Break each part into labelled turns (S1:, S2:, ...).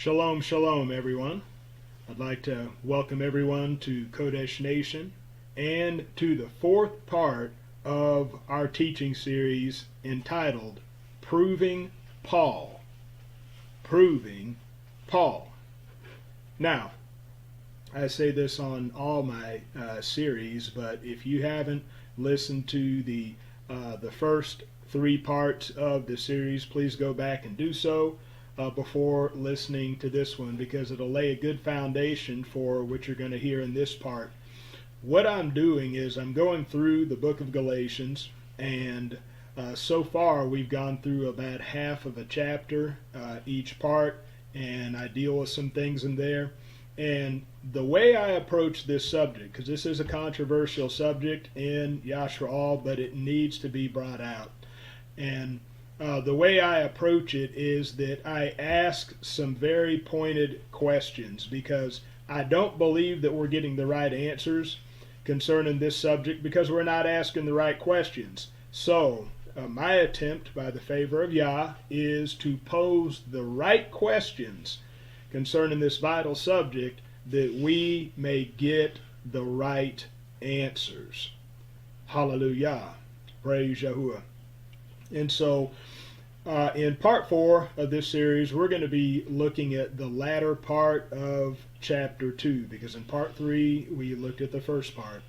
S1: Shalom, shalom, everyone. I'd like to welcome everyone to qodeshnation and to the fourth part of our teaching series entitled Proving Paul. Proving Paul. Now, I say this on all my series, but if you haven't listened to the first three parts of the series, please go back and do so before listening to this one, because it'll lay a good foundation for what you're going to hear in this part. What I'm doing is I'm going through the book of Galatians, and so far we've gone through about half of a chapter each part, and I deal with some things in there. And the way I approach this subject, because this is a controversial subject in Yasha'ul, but it needs to be brought out. And the way I approach it is that I ask some very pointed questions, because I don't believe that we're getting the right answers concerning this subject because we're not asking the right questions. So my attempt, by the favor of Yah, is to pose the right questions concerning this vital subject that we may get the right answers. Hallelujah. Praise Yahuwah. And so in part 4 of this series, we're going to be looking at the latter part of chapter 2, because in part 3 we looked at the first part.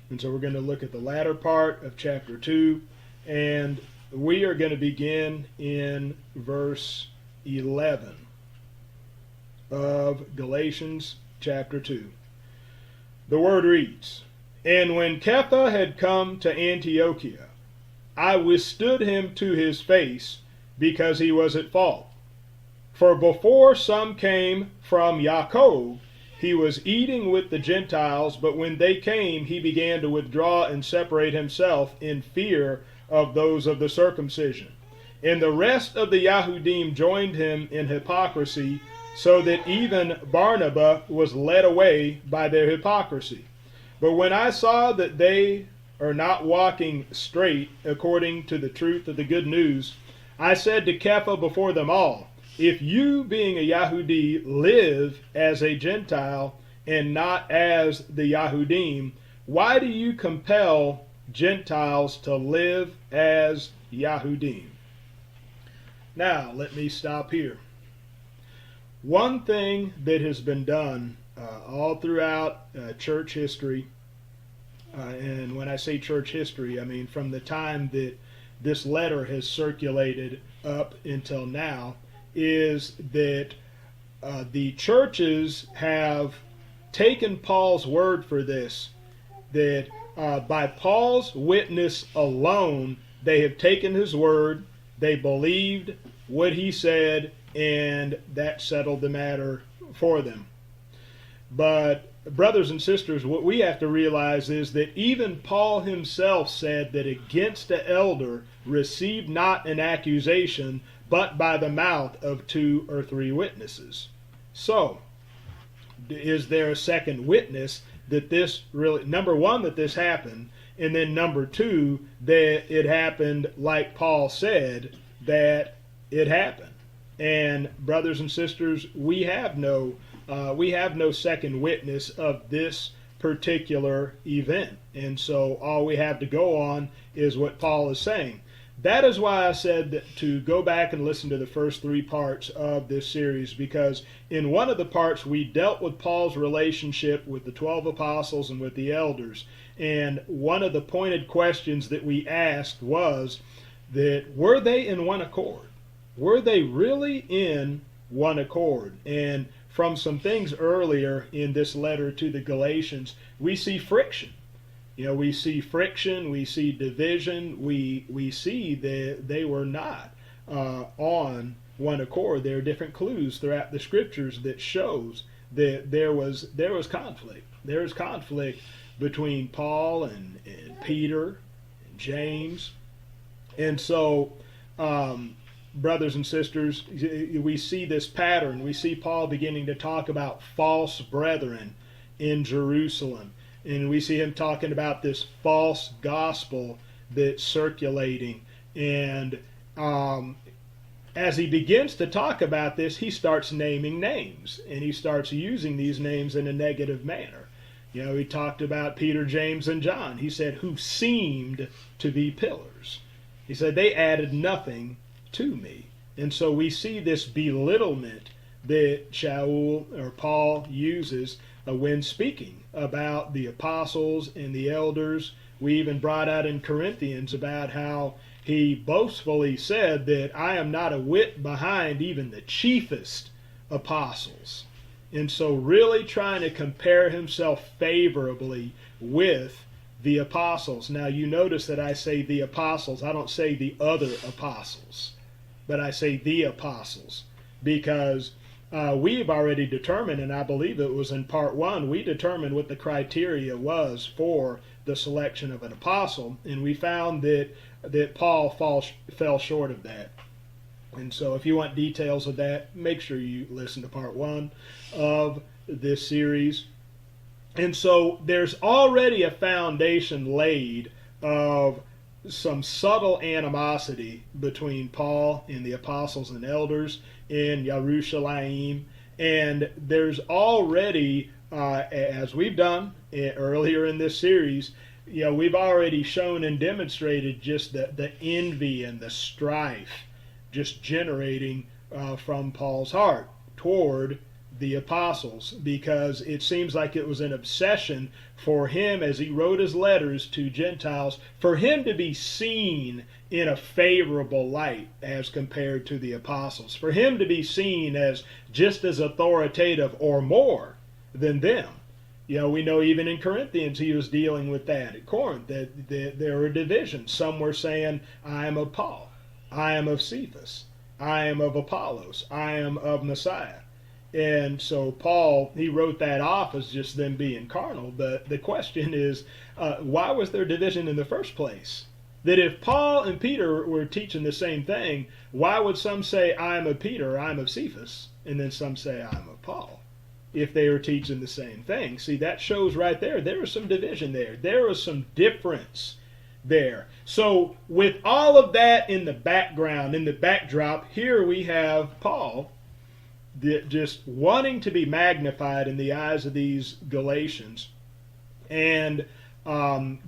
S1: And so we're going to look at the latter part of chapter 2, and we are going to begin in verse 11 of Galatians chapter 2. The word reads, "And when Kepha had come to Antiochia, I withstood him to his face, because he was at fault. For before some came from Yaakov, he was eating with the Gentiles, but when they came, he began to withdraw and separate himself in fear of those of the circumcision. And the rest of the Yahudim joined him in hypocrisy, so that even Barnabas was led away by their hypocrisy. But when I saw that they are not walking straight according to the truth of the good news, I said to Kepha before them all, if you, being a Yahudi, live as a Gentile and not as the Yahudim, why do you compel Gentiles to live as Yahudim?" Now, let me stop here. One thing that has been done all throughout church history, and when I say church history, I mean from the time that this letter has circulated up until now, is that the churches have taken Paul's word for this, that by Paul's witness alone, they have taken his word, they believed what he said, and that settled the matter for them. But brothers and sisters, what we have to realize is that even Paul himself said that against the elder receive not an accusation, but by the mouth of 2 or 3 witnesses. So, is there a second witness that this really, number one, that this happened, and then number 2, that it happened like Paul said that it happened? And brothers and sisters, we have no second witness of this particular event. And so all we have to go on is what Paul is saying. That is why I said that to go back and listen to the first 3 parts of this series, because in one of the parts we dealt with Paul's relationship with the 12 apostles and with the elders. And one of the pointed questions that we asked was that were they in one accord? Were they really in one accord? And from some things earlier in this letter to the Galatians, we see friction. We see friction, we see division, we see that they were not on one accord. There are different clues throughout the scriptures that shows that there was conflict. There was conflict between Paul and Peter and James. And so, brothers and sisters, we see this pattern. We see Paul beginning to talk about false brethren in Jerusalem. And we see him talking about this false gospel that's circulating. And as he begins to talk about this, he starts naming names, and he starts using these names in a negative manner. You know, he talked about Peter, James, and John. He said, who seemed to be pillars. He said, they added nothing to me. And so we see this belittlement that sha'ul, or Paul, uses when speaking about the apostles and the elders. We even brought out in Corinthians about how he boastfully said that I am not a whit behind even the chiefest apostles. And so really trying to compare himself favorably with the apostles. Now you notice that I say the apostles. I don't say the other apostles, but I say the apostles, because we've already determined, and I believe it was in part 1, we determined what the criteria was for the selection of an apostle, and we found that Paul fell short of that. And so if you want details of that, make sure you listen to part 1 of this series. And so there's already a foundation laid of some subtle animosity between Paul and the apostles and elders in Jerusalem. And there's already, as we've done earlier in this series, you know, we've already shown and demonstrated just the envy and the strife just generating from Paul's heart toward the apostles, because it seems like it was an obsession for him as he wrote his letters to Gentiles, for him to be seen in a favorable light as compared to the apostles, for him to be seen as just as authoritative or more than them. You know, we know even in Corinthians he was dealing with that at Corinth, that there were divisions. Some were saying, I am of Paul, I am of Cephas, I am of Apollos, I am of Messiah. And so Paul, he wrote that off as just them being carnal. But the question is, why was there division in the first place? That if Paul and Peter were teaching the same thing, why would some say, I'm of Peter, I'm of Cephas, and then some say, I'm of Paul, if they were teaching the same thing? See, that shows right there was some division there. There was some difference there. So with all of that in the background, in the backdrop, here we have Paul just wanting to be magnified in the eyes of these Galatians, and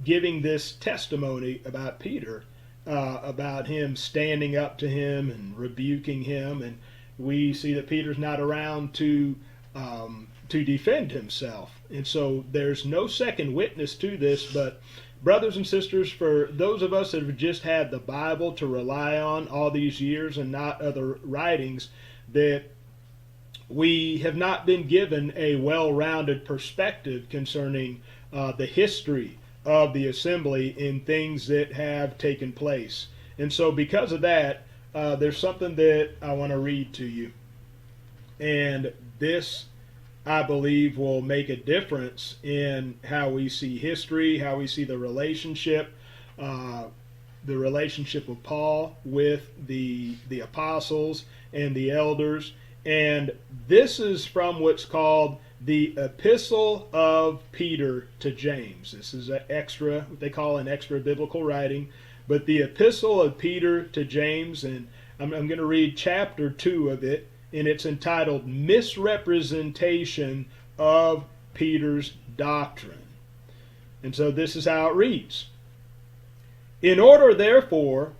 S1: giving this testimony about Peter, about him standing up to him and rebuking him. And we see that Peter's not around to defend himself. And so there's no second witness to this. But brothers and sisters, for those of us that have just had the Bible to rely on all these years and not other writings, that we have not been given a well-rounded perspective concerning the history of the assembly in things that have taken place. And so because of that, there's something that I want to read to you. And this, I believe, will make a difference in how we see history, how we see the relationship of Paul with the apostles and the elders. And this is from what's called the Epistle of Peter to James. This is an extra, what they call an extra biblical writing, but the Epistle of Peter to James, and I'm going to read chapter 2 of it, and it's entitled Misrepresentation of Peter's Doctrine. And so this is how it reads. In order, therefore,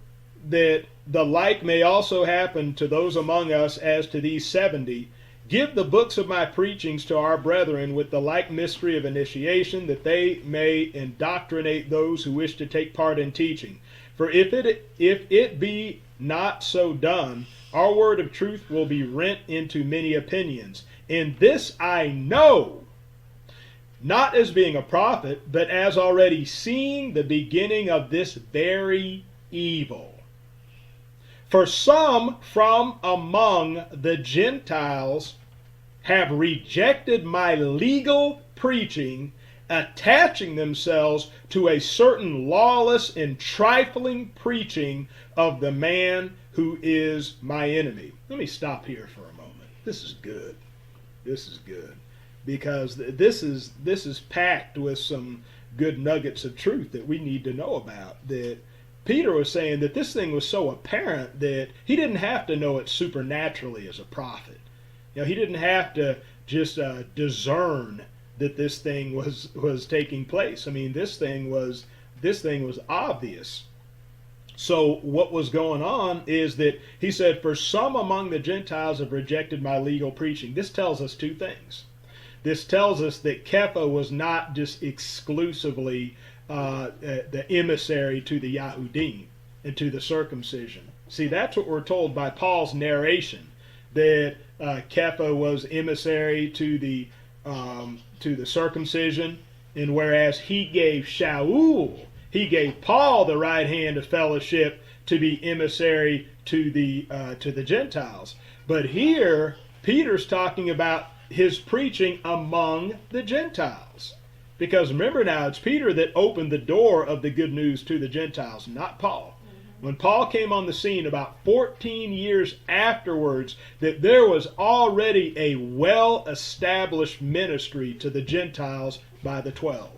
S1: that the like may also happen to those among us as to these 70, give the books of my preachings to our brethren with the like mystery of initiation, that they may indoctrinate those who wish to take part in teaching. For if it be not so done, our word of truth will be rent into many opinions. And this I know, not as being a prophet, but as already seeing the beginning of this very evil. For some from among the Gentiles have rejected my legal preaching, attaching themselves to a certain lawless and trifling preaching of the man who is my enemy. Let me stop here for a moment. This is good. This is good. Because this is packed with some good nuggets of truth that we need to know about. That Peter was saying that this thing was so apparent that he didn't have to know it supernaturally as a prophet. He didn't have to just discern that this thing was taking place. I mean, this thing was obvious. So what was going on is that he said, for some among the Gentiles have rejected my legal preaching. This tells us two things. This tells us that Kepha was not just exclusively the emissary to the Yahudim and to the circumcision. See, that's what we're told by Paul's narration, that Kepha was emissary to the circumcision, and whereas he gave Sha'ul, he gave Paul the right hand of fellowship to be emissary to the Gentiles. But here, Peter's talking about his preaching among the Gentiles. Because remember now, it's Peter that opened the door of the good news to the Gentiles, not Paul. When Paul came on the scene about 14 years afterwards, that there was already a well-established ministry to the Gentiles by the 12.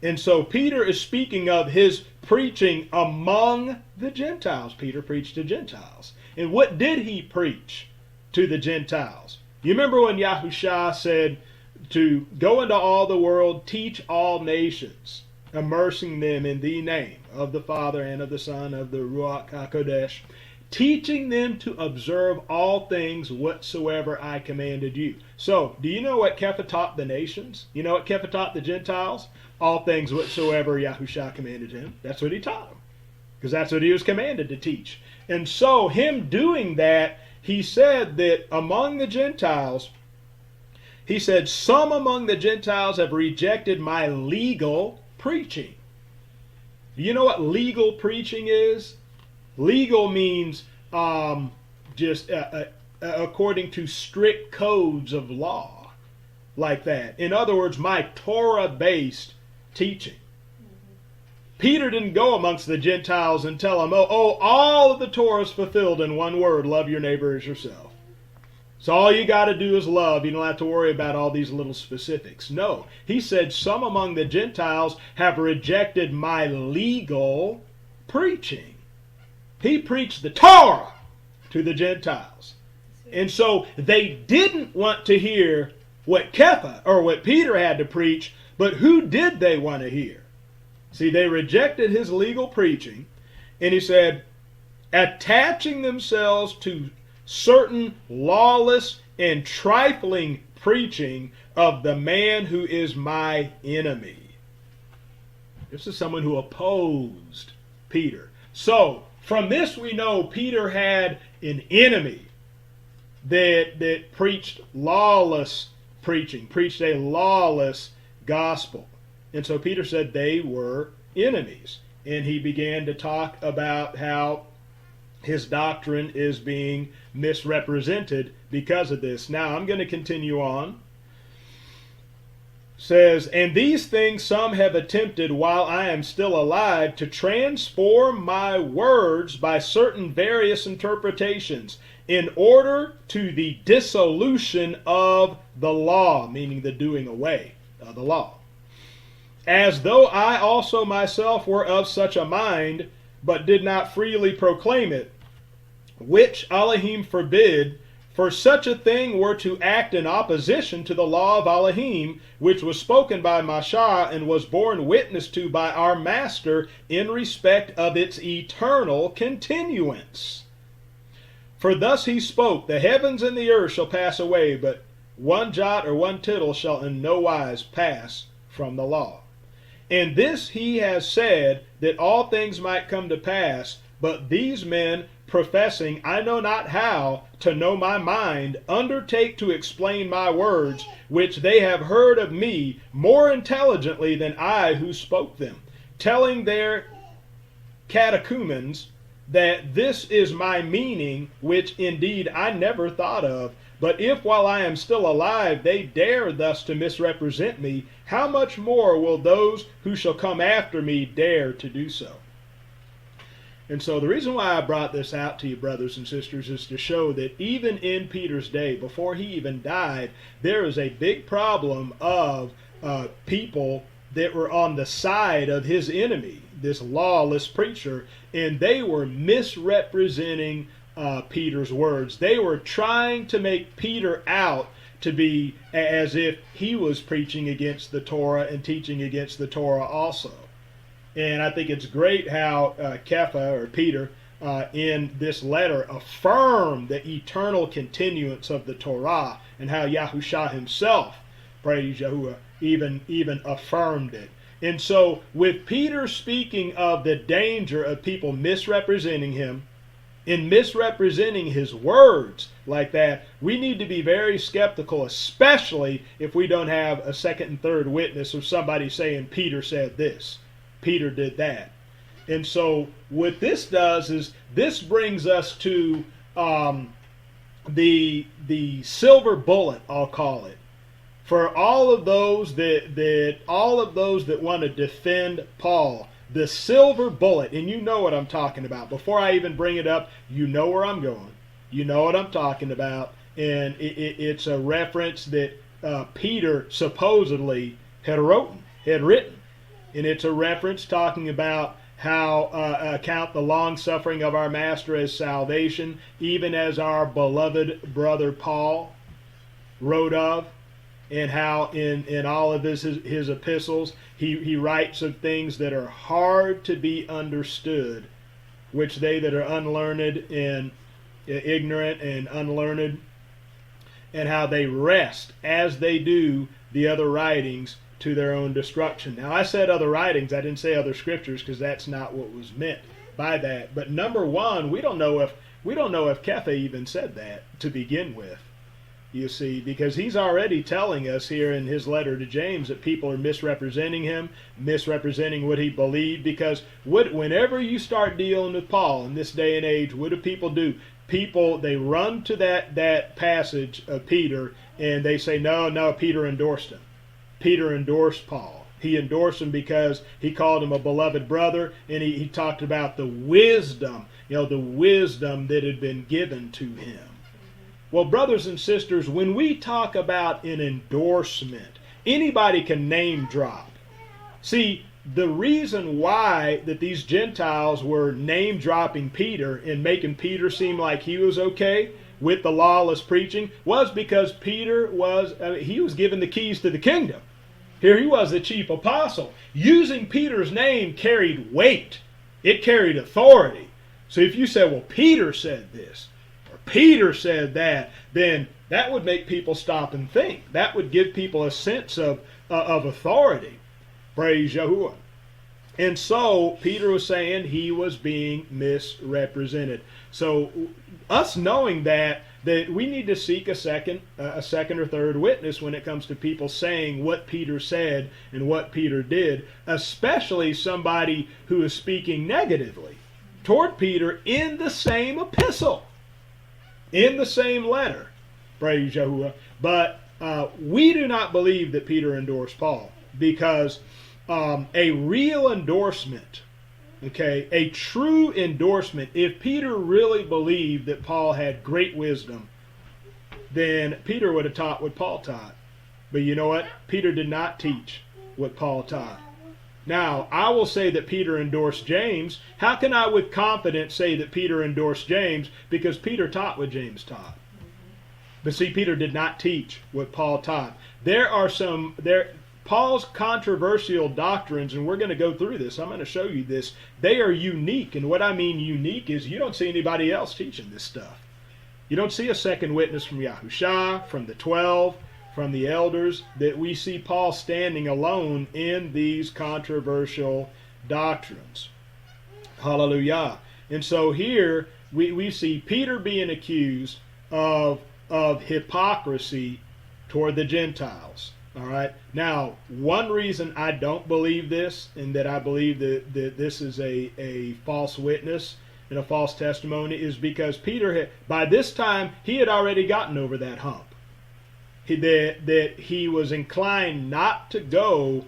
S1: And so Peter is speaking of his preaching among the Gentiles. Peter preached to Gentiles. And what did he preach to the Gentiles? You remember when Yahushua said to go into all the world, teach all nations, immersing them in the name of the Father and of the Son, of the Ruach HaKodesh, teaching them to observe all things whatsoever I commanded you. So, do you know what Kepha taught the nations? You know what Kepha taught the Gentiles? All things whatsoever Yahushua commanded him. That's what he taught them, because that's what he was commanded to teach. And so, him doing that, he said that among the Gentiles, he said, some among the Gentiles have rejected my legal preaching. Do you know what legal preaching is? Legal means just according to strict codes of law, like that. In other words, my Torah-based teaching. Peter didn't go amongst the Gentiles and tell them, all of the Torah is fulfilled in one word, love your neighbor as yourself. So all you got to do is love. You don't have to worry about all these little specifics. No, he said some among the Gentiles have rejected my legal preaching. He preached the Torah to the Gentiles. And so they didn't want to hear what Kepha or what Peter had to preach, but who did they want to hear? See, they rejected his legal preaching, and he said, attaching themselves to certain lawless and trifling preaching of the man who is my enemy. This is someone who opposed Peter. So, from this we know Peter had an enemy that preached lawless preaching, preached a lawless gospel. And so Peter said they were enemies. And he began to talk about how his doctrine is being misrepresented because of this. Now, I'm going to continue on. Says, and these things some have attempted while I am still alive to transform my words by certain various interpretations in order to the dissolution of the law, meaning the doing away of the law. As though I also myself were of such a mind, but did not freely proclaim it, which Elohim forbid, for such a thing were to act in opposition to the law of Elohim, which was spoken by Mashah and was borne witness to by our Master in respect of its eternal continuance. For thus he spoke, the heavens and the earth shall pass away, but one jot or one tittle shall in no wise pass from the law. And this he has said, that all things might come to pass, but these men, professing, I know not how, to know my mind, undertake to explain my words, which they have heard of me more intelligently than I who spoke them, telling their catechumens that this is my meaning, which indeed I never thought of. But if while I am still alive they dare thus to misrepresent me, how much more will those who shall come after me dare to do so? And so the reason why I brought this out to you, brothers and sisters, is to show that even in Peter's day, before he even died, there is a big problem of people that were on the side of his enemy, this lawless preacher, and they were misrepresenting Peter's words. They were trying to make Peter out to be as if he was preaching against the Torah and teaching against the Torah also. And I think it's great how Kepha, or Peter, in this letter affirmed the eternal continuance of the Torah, and how Yahusha himself, praise Yahuwah, even affirmed it. And so with Peter speaking of the danger of people misrepresenting him, in misrepresenting his words like that, we need to be very skeptical, especially if we don't have a second and third witness of somebody saying Peter said this, Peter did that. And so what this does is this brings us to the silver bullet, I'll call it, for all of those that want to defend Paul. The silver bullet, and you know what I'm talking about. Before I even bring it up, you know where I'm going. You know what I'm talking about, and it's a reference that Peter supposedly had written, and it's a reference talking about how account the long suffering of our Master as salvation, even as our beloved brother Paul wrote of, and how in all of his epistles he writes of things that are hard to be understood, which they that are unlearned and ignorant and unlearned, and how they wrest, as they do the other writings, to their own destruction. Now, I said other writings, I didn't say other scriptures, because that's not what was meant by that. But number one, we don't know if Kepha even said that to begin with. You see, because he's already telling us here in his letter to James that people are misrepresenting him, misrepresenting what he believed. Because whenever you start dealing with Paul in this day and age, what do people do? They run to that passage of Peter, and they say, no, Peter endorsed him. Peter endorsed Paul. He endorsed him because he called him a beloved brother, and he talked about the wisdom that had been given to him. Well, brothers and sisters, when we talk about an endorsement, anybody can name drop. See, the reason why that these Gentiles were name dropping Peter and making Peter seem like he was okay with the lawless preaching was because Peter was given the keys to the kingdom. Here he was, the chief apostle. Using Peter's name carried weight. It carried authority. So if you say, well, Peter said this, Peter said that, then that would make people stop and think. That would give people a sense of authority. Praise Yahuwah. And so Peter was saying he was being misrepresented. So us knowing that we need to seek a second or third witness when it comes to people saying what Peter said and what Peter did, especially somebody who is speaking negatively toward Peter in the same epistle. In the same letter, praise Yahuwah. But we do not believe that Peter endorsed Paul, because a real endorsement, a true endorsement, if Peter really believed that Paul had great wisdom, then Peter would have taught what Paul taught. But you know what? Peter did not teach what Paul taught. Now, I will say that Peter endorsed James. How can I with confidence say that Peter endorsed James? Because Peter taught what James taught. But see, Peter did not teach what Paul taught. Paul's controversial doctrines, and we're going to go through this. I'm going to show you this. They are unique. And what I mean unique is you don't see anybody else teaching this stuff. You don't see a second witness from Yahusha, from the 12, from the elders, that we see Paul standing alone in these controversial doctrines. Hallelujah. And so here we see Peter being accused of hypocrisy toward the Gentiles. All right. Now, one reason I don't believe this, and that I believe that this is a false witness and a false testimony, is because Peter by this time he had already gotten over that hump. That he was inclined not to go,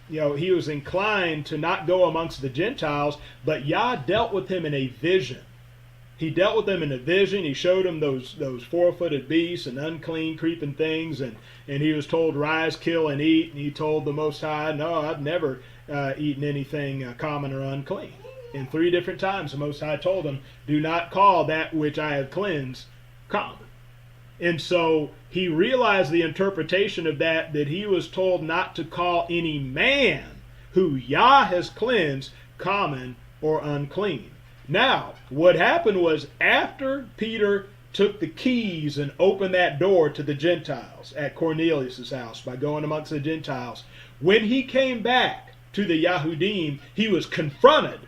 S1: he was inclined to not go amongst the Gentiles, but Yah dealt with him in a vision. He dealt with them in a vision. He showed them those four-footed beasts and unclean creeping things, and he was told, rise, kill, and eat. And he told the Most High, no, I've never eaten anything common or unclean. And 3 different times the Most High told him, do not call that which I have cleansed common. And so he realized the interpretation of that he was told not to call any man who Yah has cleansed common or unclean. Now, what happened was, after Peter took the keys and opened that door to the Gentiles at Cornelius' house by going amongst the Gentiles, when he came back to the Yahudim, he was confronted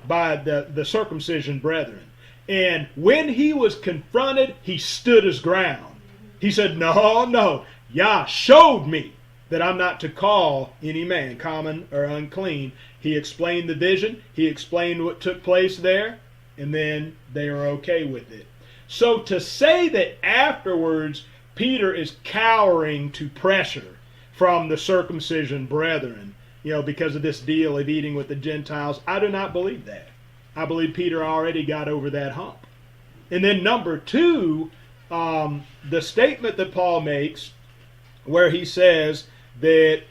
S1: by the circumcision brethren. And when he was confronted, he stood his ground. He said, no, Yah showed me that I'm not to call any man common or unclean. He explained the vision. He explained what took place there. And then they are okay with it. So to say that afterwards Peter is cowering to pressure from the circumcision brethren, because of this deal of eating with the Gentiles, I do not believe that. I believe Peter already got over that hump. And then number 2, the statement that Paul makes, where he says that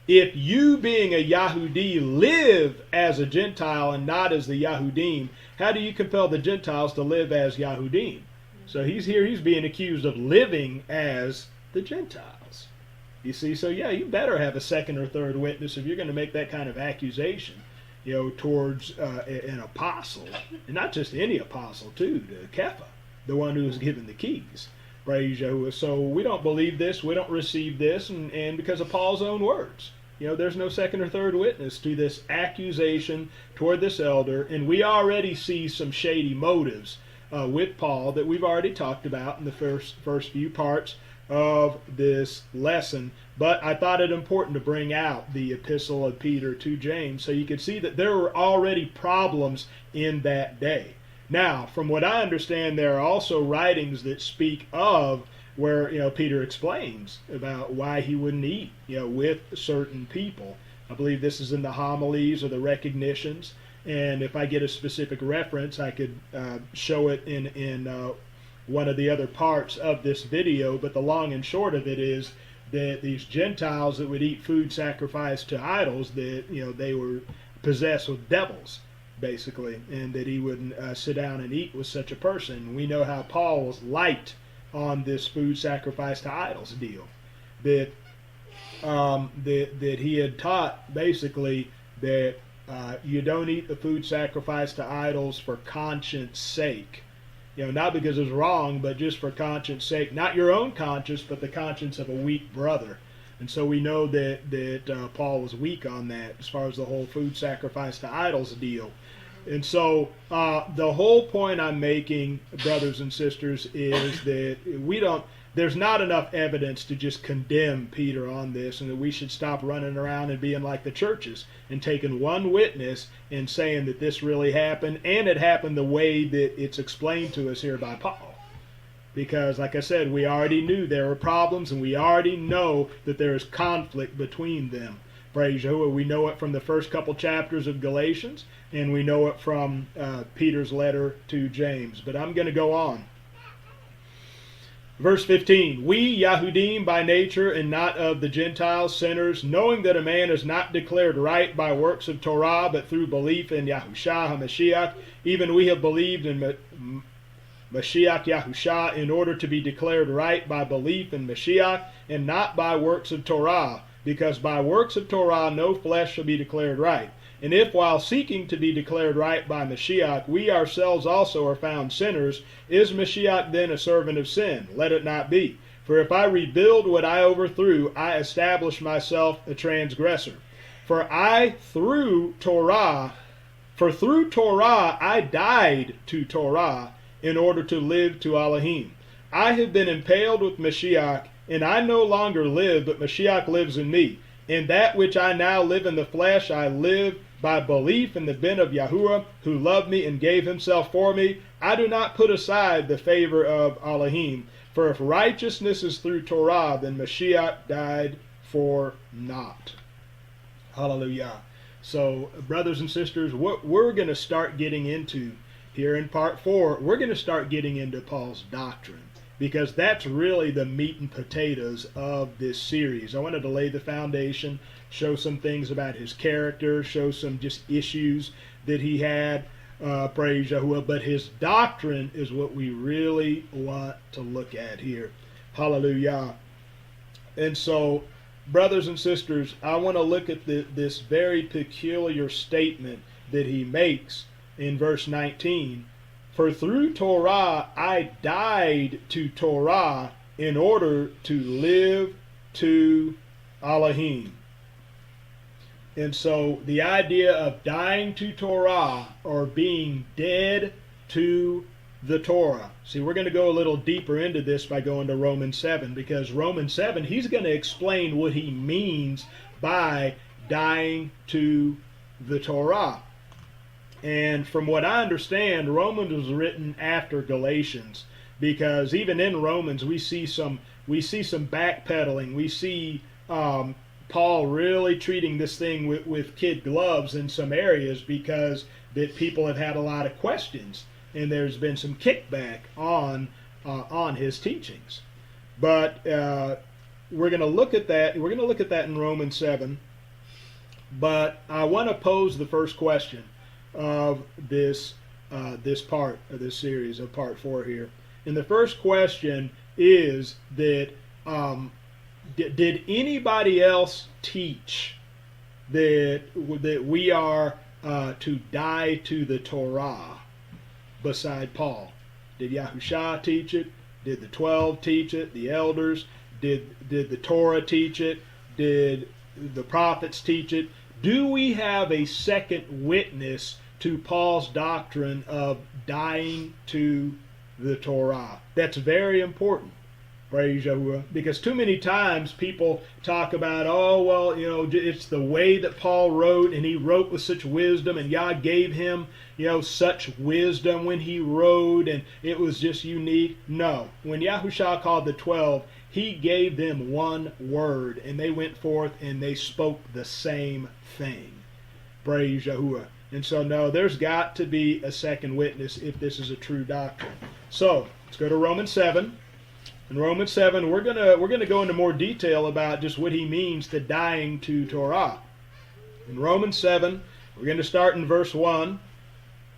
S1: if you, being a Yahudi, live as a Gentile and not as the Yahudim, how do you compel the Gentiles to live as Yahudim? So he's being accused of living as the Gentiles. You see, so yeah, you better have a second or third witness if you're going to make that kind of accusation, towards an apostle, and not just any apostle, too, to Kepha, the one who was given the keys. Praise Yahuwah. So we don't believe this, we don't receive this, and because of Paul's own words. There's no second or third witness to this accusation toward this elder, and we already see some shady motives with Paul that we've already talked about in the first few parts of this lesson. But I thought it important to bring out the epistle of Peter to James so you could see that there were already problems in that day. Now, from what I understand, there are also writings that speak of where Peter explains about why he wouldn't eat with certain people. I believe this is in the homilies or the recognitions, and if I get a specific reference, I could show it in one of the other parts of this video. But the long and short of it is that these Gentiles that would eat food sacrificed to idols, that they were possessed with devils, basically, and that he wouldn't sit down and eat with such a person. We know how Paul was light on this food sacrifice to idols deal, that he had taught basically that you don't eat the food sacrificed to idols for conscience sake. Not because it's wrong, but just for conscience sake. Not your own conscience, but the conscience of a weak brother. And so we know that Paul was weak on that as far as the whole food sacrifice to idols deal. And so the whole point I'm making, brothers and sisters, is that there's not enough evidence to just condemn Peter on this, and that we should stop running around and being like the churches and taking one witness and saying that this really happened, and it happened the way that it's explained to us here by Paul. Because, like I said, we already knew there were problems, and we already know that there is conflict between them. Praise Yahuwah. We know it from the first couple chapters of Galatians, and we know it from Peter's letter to James. But I'm going to go on. Verse 15, we Yahudim by nature and not of the Gentiles, sinners, knowing that a man is not declared right by works of Torah, but through belief in Yahushua HaMashiach, even we have believed in Mashiach Yahushua in order to be declared right by belief in Mashiach, and not by works of Torah, because by works of Torah no flesh shall be declared right. And if while seeking to be declared right by Mashiach, we ourselves also are found sinners, is Mashiach then a servant of sin? Let it not be. For if I rebuild what I overthrew, I establish myself a transgressor. For through Torah I died to Torah in order to live to Elohim. I have been impaled with Mashiach, and I no longer live, but Mashiach lives in me. In that which I now live in the flesh, I live by belief in the ben of Yahuwah, who loved me and gave himself for me. I do not put aside the favor of Elohim. For if righteousness is through Torah, then Mashiach died for naught. Hallelujah. So, brothers and sisters, what we're going to start getting into here in part 4, we're going to start getting into Paul's doctrine, because that's really the meat and potatoes of this series. I wanted to lay the foundation, show some things about his character, show some just issues that he had, praise Yahuwah, but his doctrine is what we really want to look at here. Hallelujah. And so, brothers and sisters, I want to look at this very peculiar statement that he makes in verse 19. For through Torah I died to Torah in order to live to Elohim. And so the idea of dying to Torah, or being dead to the Torah. See, we're going to go a little deeper into this by going to Romans 7, because Romans 7, he's going to explain what he means by dying to the Torah. And from what I understand, Romans was written after Galatians, because even in Romans we see some backpedaling. We see Paul really treating this thing with kid gloves in some areas, because that people have had a lot of questions, and there's been some kickback on his teachings. But we're going to look at that. We're going to look at that in Romans 7. But I want to pose the first question of this part of this series of part 4 here. And the first question is that did anybody else teach that we are to die to the Torah beside Paul? Did Yahushua teach it? Did the 12 teach it? The elders? Did the Torah teach it? Did the prophets teach it? Do we have a second witness to Paul's doctrine of dying to the Torah? That's very important. Praise Yahuwah. Because too many times people talk about, oh, well, it's the way that Paul wrote, and he wrote with such wisdom, and Yah gave him, such wisdom when he wrote, and it was just unique. No. When Yahushua called the 12, he gave them one word, and they went forth and they spoke the same thing. Praise Yahuwah. And so, no, there's got to be a second witness if this is a true doctrine. So, let's go to Romans 7. In Romans 7, we're gonna go into more detail about just what he means to dying to Torah. In Romans 7, we're going to start in verse 1.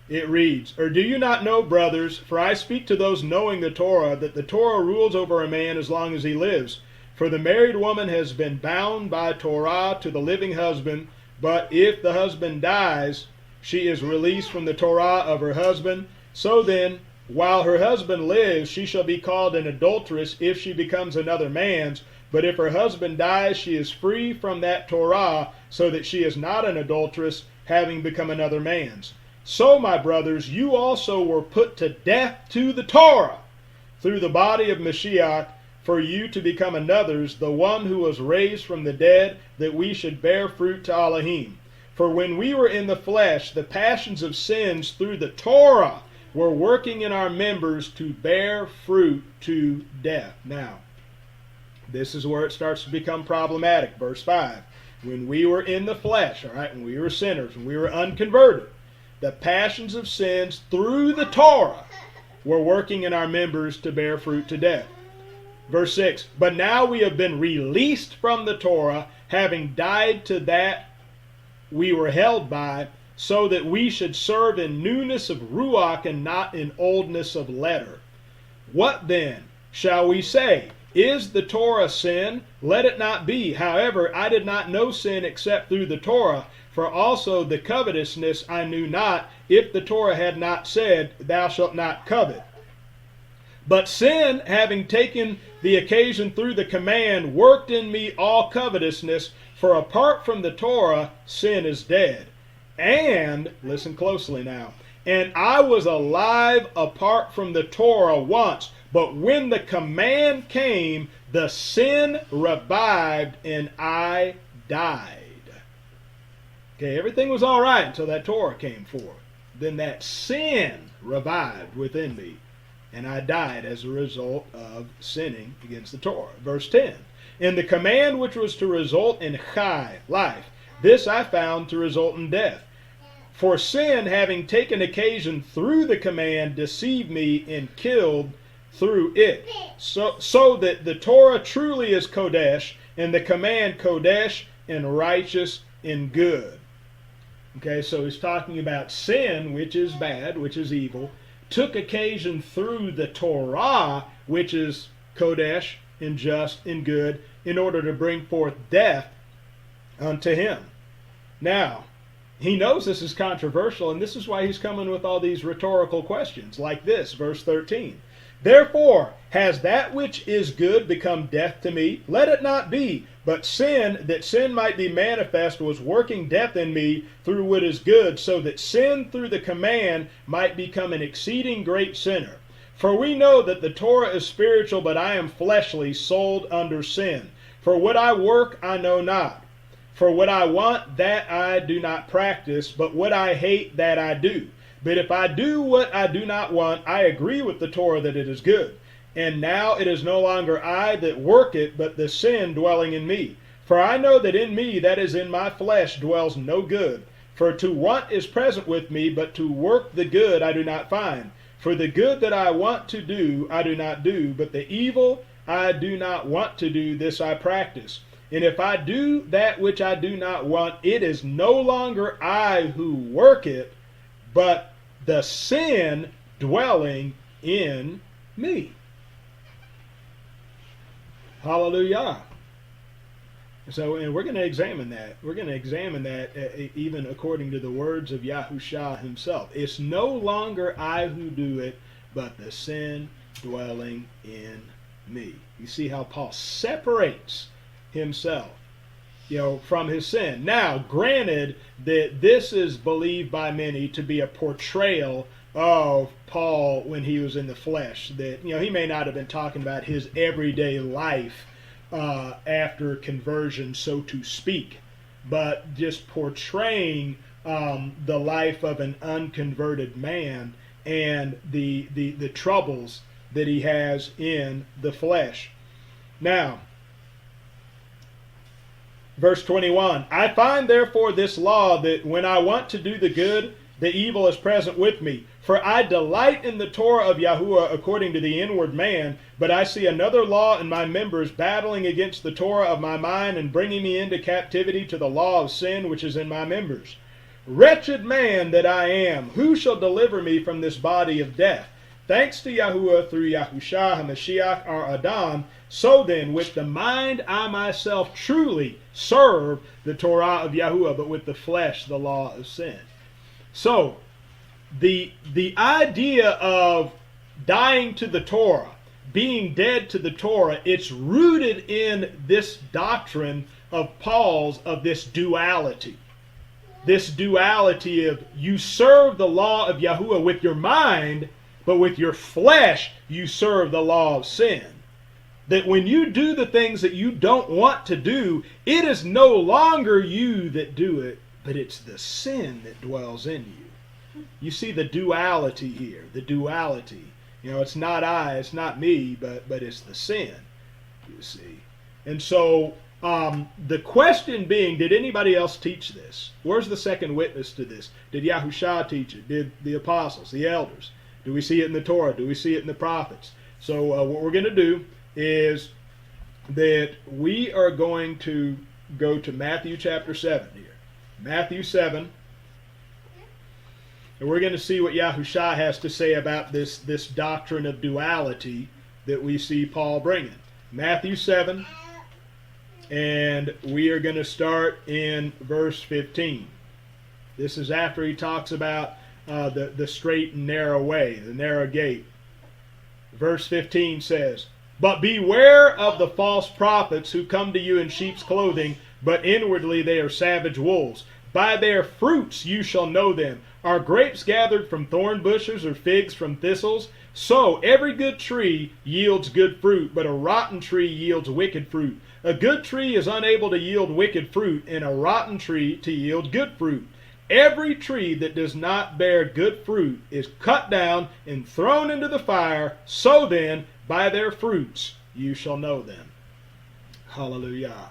S1: It reads, Or do you not know, brothers, for I speak to those knowing the Torah, that the Torah rules over a man as long as he lives. For the married woman has been bound by Torah to the living husband, but if the husband dies, she is released from the Torah of her husband. So then, while her husband lives, she shall be called an adulteress if she becomes another man's. But if her husband dies, she is free from that Torah, so that she is not an adulteress, having become another man's. So, my brothers, you also were put to death to the Torah through the body of Mashiach, for you to become another's, the one who was raised from the dead, that we should bear fruit to Elohim. For when we were in the flesh, the passions of sins through the Torah were working in our members to bear fruit to death. Now, this is where it starts to become problematic. Verse 5. When we were in the flesh, all right, when we were sinners, when we were unconverted, the passions of sins through the Torah were working in our members to bear fruit to death. Verse 6. But now we have been released from the Torah, having died to that we were held by, so that we should serve in newness of Ruach and not in oldness of letter. What then shall we say? Is the Torah sin? Let it not be. However, I did not know sin except through the Torah, for also the covetousness I knew not, if the Torah had not said, Thou shalt not covet. But sin, having taken the occasion through the command, worked in me all covetousness, for apart from the Torah, sin is dead. And, listen closely now, and I was alive apart from the Torah once, but when the command came, the sin revived and I died. Okay, everything was all right until that Torah came forth. Then that sin revived within me, and I died as a result of sinning against the Torah. Verse 10, and the command which was to result in chai, life, this I found to result in death. For sin, having taken occasion through the command, deceived me and killed through it. So that the Torah truly is Kodesh, and the command Kodesh and righteous and good. Okay, so he's talking about sin, which is bad, which is evil, took occasion through the Torah, which is Kodesh and just and good, in order to bring forth death unto him. Now, he knows this is controversial, and this is why he's coming with all these rhetorical questions, like this, verse 13. Therefore, has that which is good become death to me? Let it not be. But sin, that sin might be manifest, was working death in me through what is good, so that sin through the command might become an exceeding great sinner. For we know that the Torah is spiritual, but I am fleshly, sold under sin. For what I work I know not. For what I want, that I do not practice, but what I hate, that I do. But if I do what I do not want, I agree with the Torah that it is good. And now it is no longer I that work it, but the sin dwelling in me. For I know that in me, that is in my flesh, dwells no good. For to want is present with me, but to work the good I do not find. For the good that I want to do, I do not do, but the evil I do not want to do, this I practice. And if I do that which I do not want, it is no longer I who work it, but the sin dwelling in me. Hallelujah. So, and we're going to examine that. We're going to examine that even according to the words of Yahushua himself. It's no longer I who do it, but the sin dwelling in me. You see how Paul separates himself, from his sin. Now, granted that this is believed by many to be a portrayal of Paul when he was in the flesh, that he may not have been talking about his everyday life after conversion, so to speak, but just portraying the life of an unconverted man and the troubles that he has in the flesh. Now, verse 21, I find therefore this law, that when I want to do the good, the evil is present with me. For I delight in the Torah of Yahuwah according to the inward man, but I see another law in my members, battling against the Torah of my mind, and bringing me into captivity to the law of sin which is in my members. Wretched man that I am, who shall deliver me from this body of death? Thanks to Yahuwah through Yahushua HaMashiach our Adam. So then, with the mind I myself truly serve the Torah of Yahuwah, but with the flesh the law of sin. So, the idea of dying to the Torah, being dead to the Torah, it's rooted in this doctrine of Paul's, of this duality. This duality of you serve the law of Yahuwah with your mind, but with your flesh you serve the law of sin. That when you do the things that you don't want to do, it is no longer you that do it, but it's the sin that dwells in you. You see the duality here, the duality. It's not I, it's not me, but it's the sin, you see. And so the question being, did anybody else teach this? Where's the second witness to this? Did Yahushua teach it? Did the apostles, the elders? Do we see it in the Torah? Do we see it in the prophets? So what we're going to do is that we are going to go to Matthew chapter 7 here. Matthew 7. And we're going to see what Yahushua has to say about this doctrine of duality that we see Paul bringing. Matthew 7. And we are going to start in verse 15. This is after he talks about the straight and narrow way, the narrow gate. Verse 15 says, But beware of the false prophets who come to you in sheep's clothing, but inwardly they are savage wolves. By their fruits you shall know them. Are grapes gathered from thorn bushes, or figs from thistles? So every good tree yields good fruit, but a rotten tree yields wicked fruit. A good tree is unable to yield wicked fruit, and a rotten tree to yield good fruit. Every tree that does not bear good fruit is cut down and thrown into the fire. So then, by their fruits you shall know them. Hallelujah.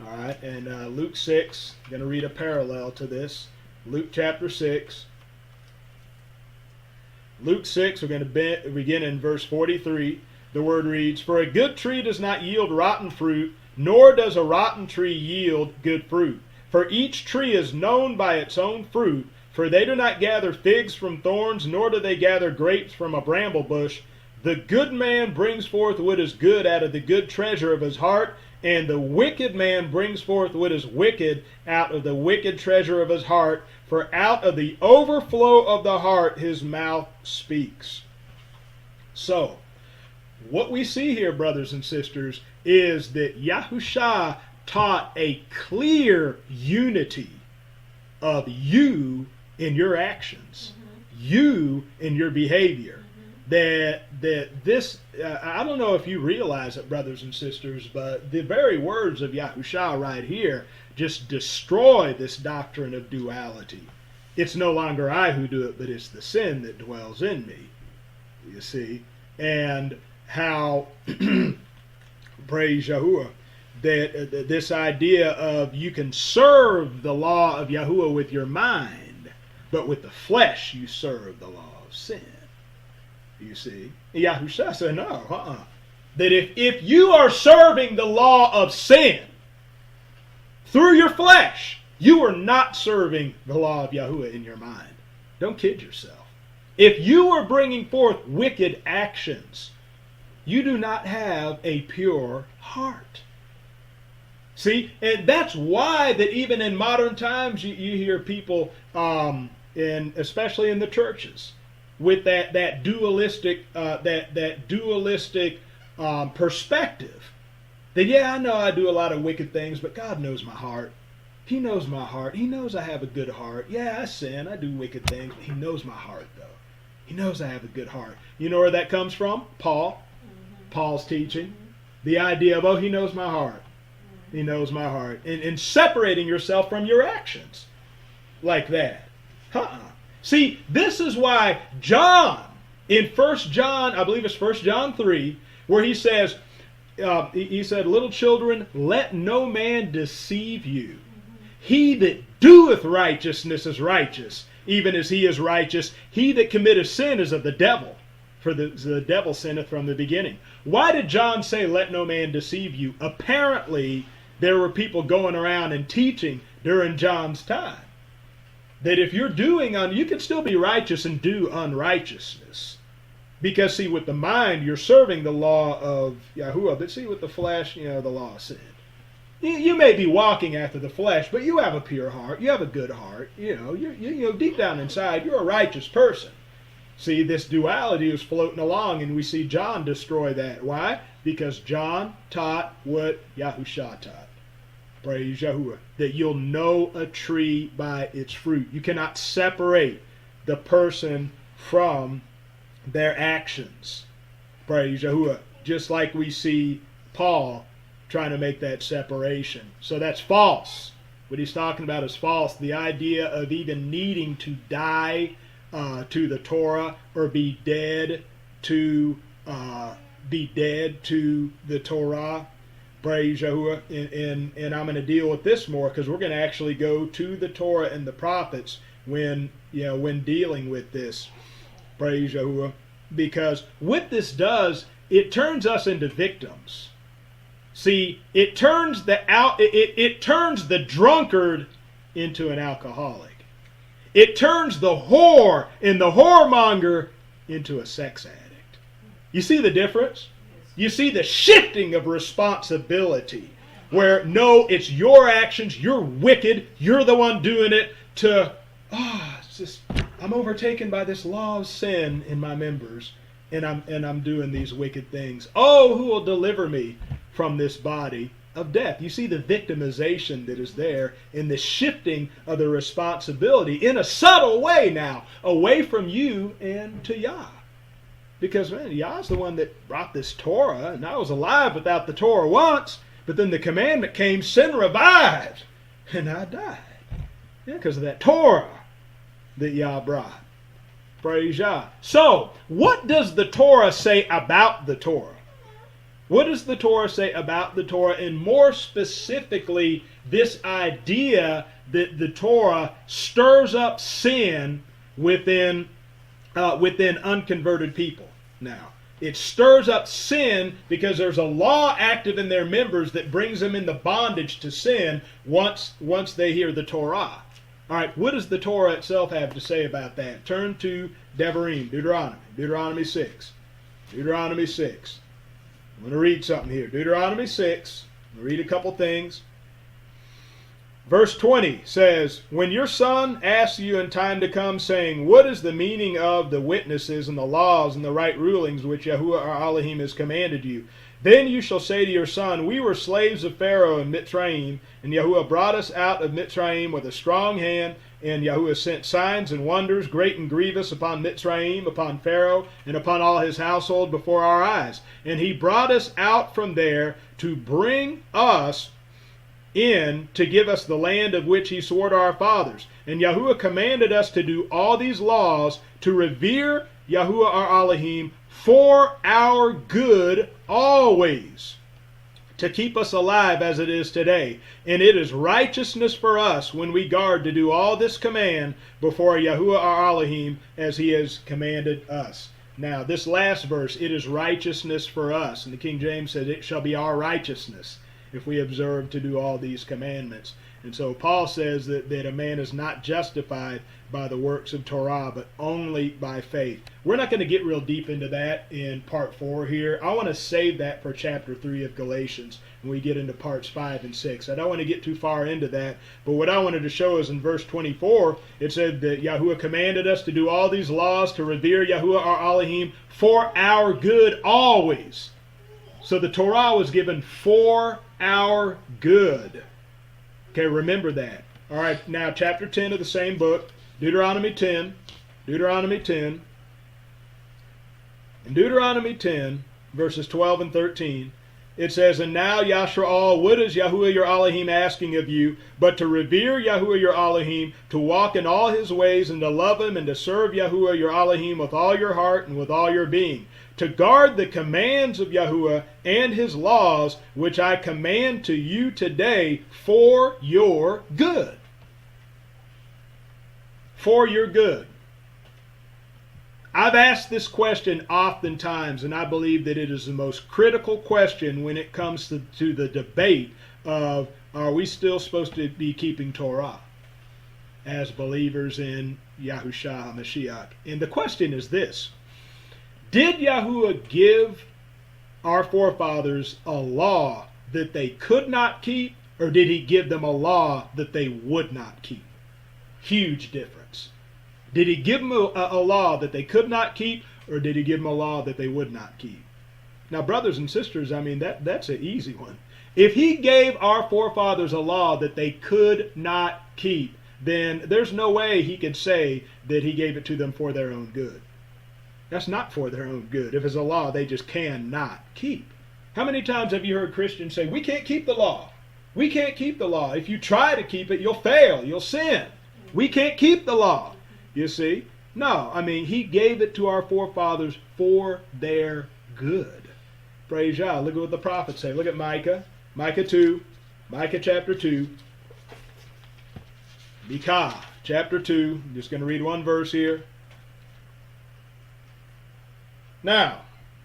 S1: All right, and Luke 6, I'm going to read a parallel to this. Luke chapter 6. Luke 6, we're going to begin in verse 43. The word reads, "For a good tree does not yield rotten fruit, nor does a rotten tree yield good fruit. For each tree is known by its own fruit. For they do not gather figs from thorns, nor do they gather grapes from a bramble bush. The good man brings forth what is good out of the good treasure of his heart, and the wicked man brings forth what is wicked out of the wicked treasure of his heart. For out of the overflow of the heart his mouth speaks." So, what we see here, brothers and sisters, is that Yahushua taught a clear unity of you in your actions, you in your behavior. That this, I don't know if you realize it, brothers and sisters, but the very words of Yahushua right here just destroy this doctrine of duality. It's no longer I who do it, but it's the sin that dwells in me, you see. And how, praise Yahuwah, that this idea of you can serve the law of Yahuwah with your mind, but with the flesh you serve the law of sin. You see, Yahushua said, no, that if you are serving the law of sin through your flesh, you are not serving the law of Yahuwah in your mind. Don't kid yourself. If you are bringing forth wicked actions, you do not have a pure heart. See, and that's why that even in modern times you hear people, and especially in the churches, with that dualistic perspective. That, yeah, I know I do a lot of wicked things, but God knows my heart. He knows my heart. He knows I have a good heart. Yeah, I sin. I do wicked things. But He knows my heart, though. He knows I have a good heart. You know where that comes from? Paul. Paul's teaching. The idea of, He knows my heart. He knows my heart. And separating yourself from your actions. Like that. See, this is why John, in 1 John, I believe it's 1 John 3, where he says, he said, "Little children, let no man deceive you. He that doeth righteousness is righteous, even as he is righteous. He that committeth sin is of the devil, for the devil sinneth from the beginning." Why did John say, "Let no man deceive you"? Apparently, there were people going around and teaching during John's time that if you're doing you can still be righteous and do unrighteousness. Because, see, with the mind, you're serving the law of Yahuwah. But see, with the flesh, the law of sin. You may be walking after the flesh, but you have a pure heart. You have a good heart. You deep down inside, you're a righteous person. See, this duality is floating along, and we see John destroy that. Why? Because John taught what Yahushua taught. Praise Yahuwah. That you'll know a tree by its fruit. You cannot separate the person from their actions. Praise Yahuwah. Just like we see Paul trying to make that separation. So that's false. What he's talking about is false. The idea of even needing to die to the Torah or be dead to the Torah. Praise Yahuwah. And I'm going to deal with this more because we're going to actually go to the Torah and the prophets when dealing with this. Praise Yahuwah. Because what this does, it turns us into victims. See, it turns the drunkard into an alcoholic. It turns the whore and the whoremonger into a sex addict. You see the difference? You see the shifting of responsibility. Where, no, it's your actions, you're wicked, you're the one doing it, to, I'm overtaken by this law of sin in my members, and I'm doing these wicked things. Oh, who will deliver me from this body of death? You see the victimization that is there in the shifting of the responsibility in a subtle way now, away from you and to Yah. Because, man, Yah's the one that brought this Torah, and I was alive without the Torah once, but then the commandment came, sin revived, and I died. Yeah, because of that Torah that Yah brought. Praise Yah. So, what does the Torah say about the Torah? What does the Torah say about the Torah? And more specifically, this idea that the Torah stirs up sin within unconverted people. Now, it stirs up sin because there's a law active in their members that brings them into bondage to sin once they hear the Torah. All right, what does the Torah itself have to say about that? Turn to Deuteronomy 6. Deuteronomy 6. I'm going to read something here. Deuteronomy 6. I'm going to read a couple things. Verse 20 says, "When your son asks you in time to come, saying, what is the meaning of the witnesses and the laws and the right rulings which Yahuwah our Elohim has commanded you? Then you shall say to your son, we were slaves of Pharaoh in Mitzrayim, and Yahuwah brought us out of Mitzrayim with a strong hand, and Yahuwah sent signs and wonders, great and grievous, upon Mitzrayim, upon Pharaoh, and upon all his household before our eyes. And he brought us out from there to bring us in to give us the land of which he swore to our fathers. And Yahuwah commanded us to do all these laws, to revere Yahuwah our Elohim for our good always, to keep us alive as it is today. And it is righteousness for us when we guard to do all this command before Yahuwah our Elohim as he has commanded us." Now, this last verse, it is righteousness for us. And the King James says, it shall be our righteousness if we observe to do all these commandments. And so Paul says that a man is not justified by the works of Torah, but only by faith. We're not going to get real deep into that in part 4 here. I want to save that for chapter 3 of Galatians when we get into parts 5 and 6. I don't want to get too far into that, but what I wanted to show is in verse 24, it said that Yahuwah commanded us to do all these laws, to revere Yahuwah our Elohim for our good always. So the Torah was given for our good. Okay, remember that. All right, now chapter 10 of the same book, Deuteronomy 10. In Deuteronomy 10, verses 12 and 13, it says, "And now, Yashra'al, what is Yahuwah your Elohim asking of you, but to revere Yahuwah your Elohim, to walk in all his ways, and to love him, and to serve Yahuwah your Elohim with all your heart and with all your being, to guard the commands of Yahuwah and his laws, which I command to you today for your good." For your good. I've asked this question oftentimes, and I believe that it is the most critical question when it comes to the debate of, are we still supposed to be keeping Torah as believers in Yahushua HaMashiach? And the question is this: did Yahuwah give our forefathers a law that they could not keep, or did he give them a law that they would not keep? Huge difference. Did he give them a law that they could not keep, or did he give them a law that they would not keep? Now, brothers and sisters, I mean, that's an easy one. If he gave our forefathers a law that they could not keep, then there's no way he could say that he gave it to them for their own good. That's not for their own good. If it's a law they just cannot keep. How many times have you heard Christians say, we can't keep the law? We can't keep the law. If you try to keep it, you'll fail. You'll sin. We can't keep the law. You see? No, I mean, he gave it to our forefathers for their good. Praise Yah. Look at what the prophets say. Look at Micah. Micah 2. Micah chapter 2. Micah chapter 2. I'm just going to read one verse here. Now,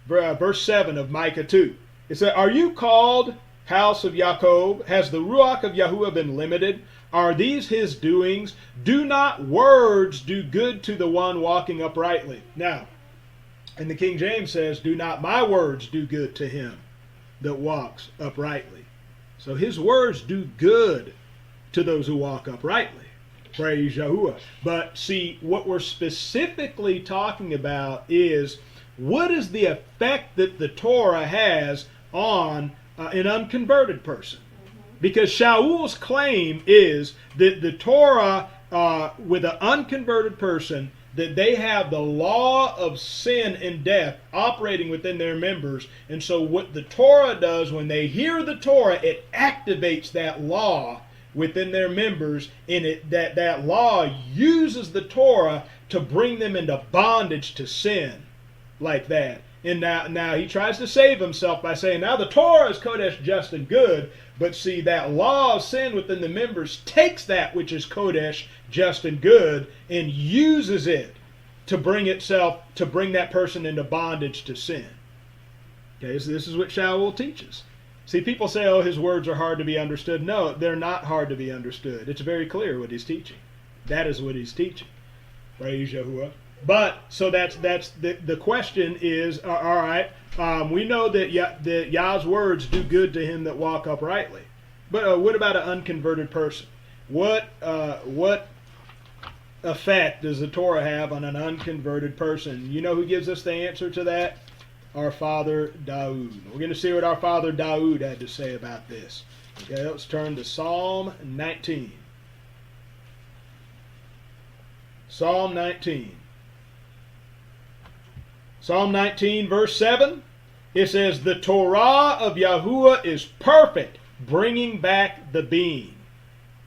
S1: verse 7 of Micah 2. It says, "Are you called house of Jacob? Has the Ruach of Yahuwah been limited? Are these his doings? Do not words do good to the one walking uprightly?" Now, and the King James says, "Do not my words do good to him that walks uprightly?" So his words do good to those who walk uprightly. Praise Yahuwah. But see, what we're specifically talking about is, what is the effect that the Torah has on an unconverted person? Because Shaul's claim is that the Torah, with an unconverted person, that they have the law of sin and death operating within their members. And so what the Torah does, when they hear the Torah, it activates that law within their members, and that law uses the Torah to bring them into bondage to sin like that. And now he tries to save himself by saying, now the Torah is Kodesh, just and good. But see, that law of sin within the members takes that which is Kodesh, just and good, and uses it to bring that person into bondage to sin. Okay, so this is what sha'ul teaches. See, people say, oh, his words are hard to be understood. No, they're not hard to be understood. It's very clear what he's teaching. That is what he's teaching. Praise Yahuwah. But, so that's the question is, all right, we know that Yah's words do good to him that walk uprightly. But what about an unconverted person? What effect does the Torah have on an unconverted person? You know who gives us the answer to that? Our father Daud. We're going to see what our father Daud had to say about this. Okay, let's turn to Psalm 19. Psalm 19. Psalm 19, verse 7, it says, the Torah of Yahuwah is perfect, bringing back the being.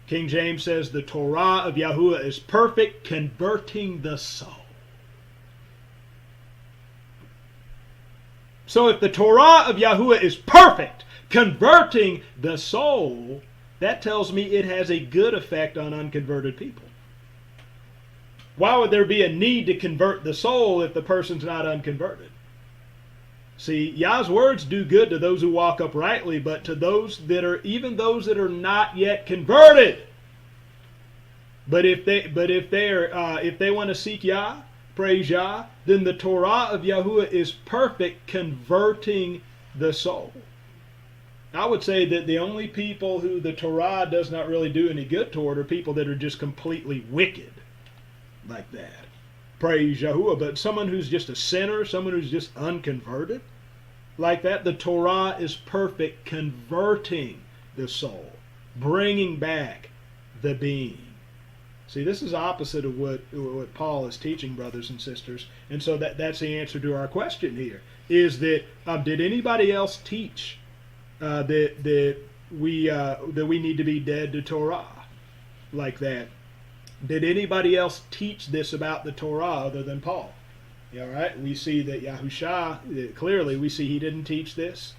S1: King James says, the Torah of Yahuwah is perfect, converting the soul. So if the Torah of Yahuwah is perfect, converting the soul, that tells me it has a good effect on unconverted people. Why would there be a need to convert the soul if the person's not unconverted? See, Yah's words do good to those who walk uprightly, but to those that are not yet converted. But if they want to seek Yah, praise Yah, then the Torah of Yahuwah is perfect, converting the soul. I would say that the only people who the Torah does not really do any good toward are people that are just completely wicked. Like that. Praise Yahuwah. But someone who's just a sinner, someone who's just unconverted, like that, the Torah is perfect, converting the soul, bringing back the being. See, this is opposite of what Paul is teaching, brothers and sisters. And so that's the answer to our question here, is that did anybody else teach that we need to be dead to Torah like that? Did anybody else teach this about the Torah other than Paul? All right, we see that Yahusha, clearly we see he didn't teach this.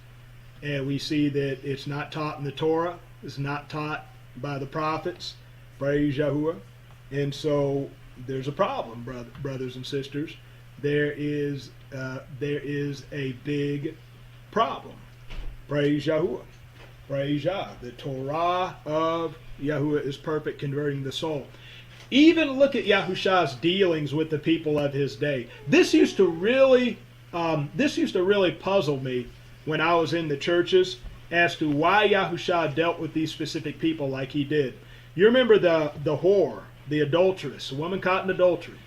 S1: And we see that it's not taught in the Torah. It's not taught by the prophets. Praise Yahuwah. And so there's a problem, brothers and sisters. There is a big problem. Praise Yahuwah. Praise Yah. The Torah of Yahuwah is perfect, converting the soul. Even look at Yahusha's dealings with the people of his day. This used to really puzzle me when I was in the churches as to why Yahusha dealt with these specific people like he did. You remember the whore, the adulteress, a woman caught in adultery.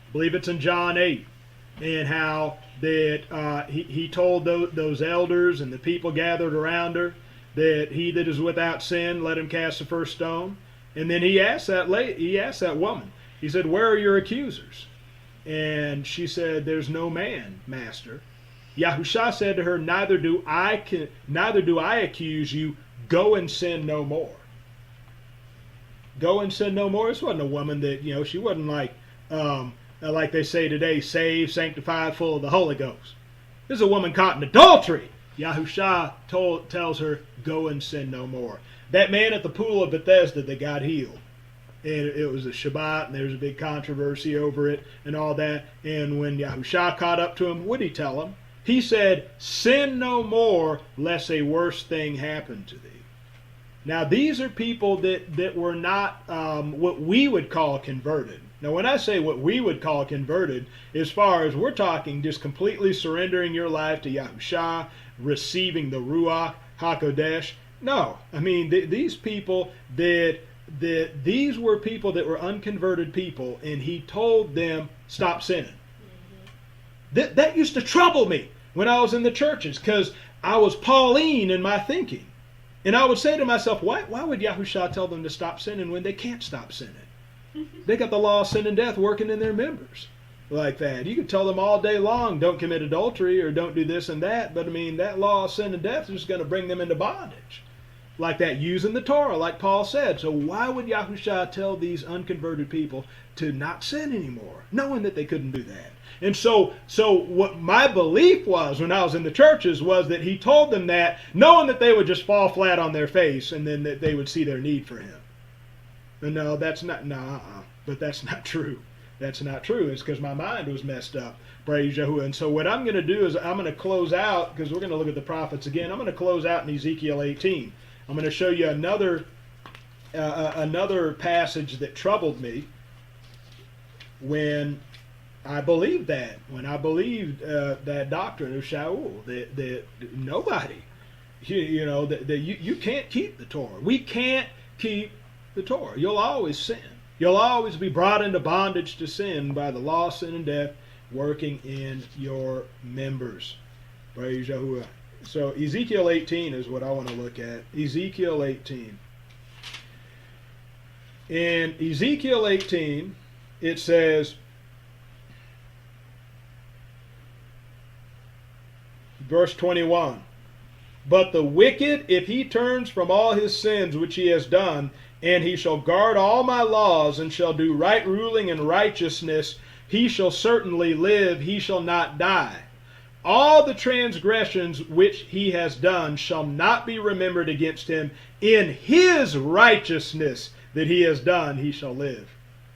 S1: I believe it's in John 8, and how that he told those elders and the people gathered around her that he that is without sin, let him cast the first stone. And then he asked that woman, he said, where are your accusers? And she said, there's no man, master. Yahusha said to her, neither do I accuse you, go and sin no more. Go and sin no more. This wasn't a woman that, she wasn't like they say today, saved, sanctified, full of the Holy Ghost. This is a woman caught in adultery. Yahusha tells her, go and sin no more. That man at the pool of Bethesda that got healed, and it was a Shabbat, and there was a big controversy over it and all that. And when Yahusha caught up to him, what did he tell him? He said, sin no more, lest a worse thing happen to thee. Now, these are people that were not what we would call converted. Now, when I say what we would call converted, as far as we're talking just completely surrendering your life to Yahusha, receiving the Ruach HaKodesh. No, I mean, these people these were people that were unconverted people, and he told them, stop sinning. Mm-hmm. That used to trouble me when I was in the churches, because I was Pauline in my thinking. And I would say to myself, why would Yahusha tell them to stop sinning when they can't stop sinning? Mm-hmm. They got the law of sin and death working in their members like that. You could tell them all day long, don't commit adultery or don't do this and that, but I mean, that law of sin and death is going to bring them into bondage. Like that, using the Torah, like Paul said. So why would Yahusha tell these unconverted people to not sin anymore, knowing that they couldn't do that? And so what my belief was when I was in the churches was that he told them that, knowing that they would just fall flat on their face and then that they would see their need for him. And no, that's not, but that's not true. That's not true. It's because my mind was messed up. Praise Yahuwah. And so what I'm going to do is I'm going to close out, because we're going to look at the prophets again. I'm going to close out in Ezekiel 18. I'm going to show you another passage that troubled me when I believed that. When I believed that doctrine of sha'ul, that nobody, you can't keep the Torah. We can't keep the Torah. You'll always sin. You'll always be brought into bondage to sin by the law, sin, and death working in your members. Praise Yahuwah. So Ezekiel 18 is what I want to look at. Ezekiel 18. In Ezekiel 18, it says, verse 21, "But the wicked, if he turns from all his sins which he has done, and he shall guard all my laws, and shall do right ruling and righteousness, he shall certainly live, he shall not die. All the transgressions which he has done shall not be remembered against him. In his righteousness that he has done, he shall live."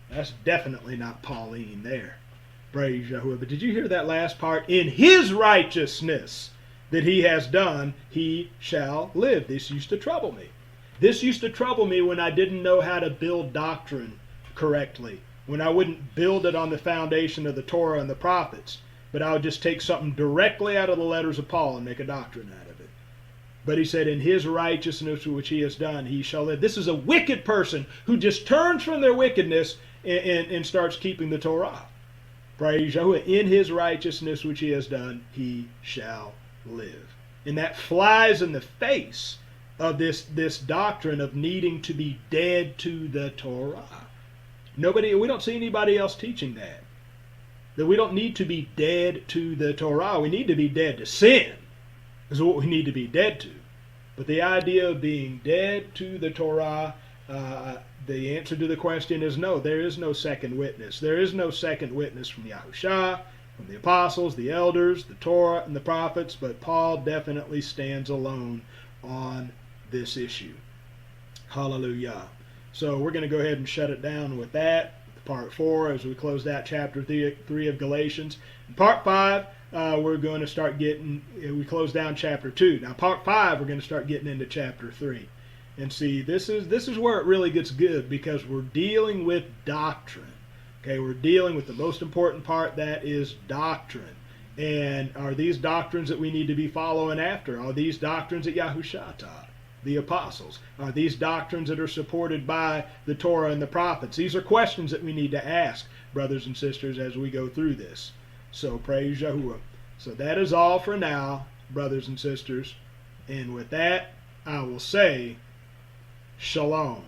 S1: That's definitely not Pauline there. Praise Yahuwah. But did you hear that last part? In his righteousness that he has done, he shall live. This used to trouble me. This used to trouble me when I didn't know how to build doctrine correctly. When I wouldn't build it on the foundation of the Torah and the prophets, but I would just take something directly out of the letters of Paul and make a doctrine out of it. But he said, in his righteousness which he has done, he shall live. This is a wicked person who just turns from their wickedness and starts keeping the Torah. Praise Yahuwah. In his righteousness which he has done, he shall live. And that flies in the face of this doctrine of needing to be dead to the Torah. We don't see anybody else teaching that. That we don't need to be dead to the Torah. We need to be dead to sin. Is what we need to be dead to. But the idea of being dead to the Torah, the answer to the question is no. There is no second witness. There is no second witness from Yahushua, from the apostles, the elders, the Torah, and the prophets. But Paul definitely stands alone on this issue. Hallelujah. So we're going to go ahead and shut it down with that. Part 4, as we close out chapter 3 of Galatians. In part 5, we're going to start we close down chapter 2. Now part 5, we're going to start getting into chapter 3. And see, this is where it really gets good, because we're dealing with doctrine. Okay, we're dealing with the most important part, that is doctrine. And are these doctrines that we need to be following after? Are these doctrines that Yahushua taught? The apostles? Are these doctrines that are supported by the Torah and the prophets? These are questions that we need to ask, brothers and sisters, as we go through this. So praise Yahuwah. So that is all for now, brothers and sisters. And with that, I will say, Shalom.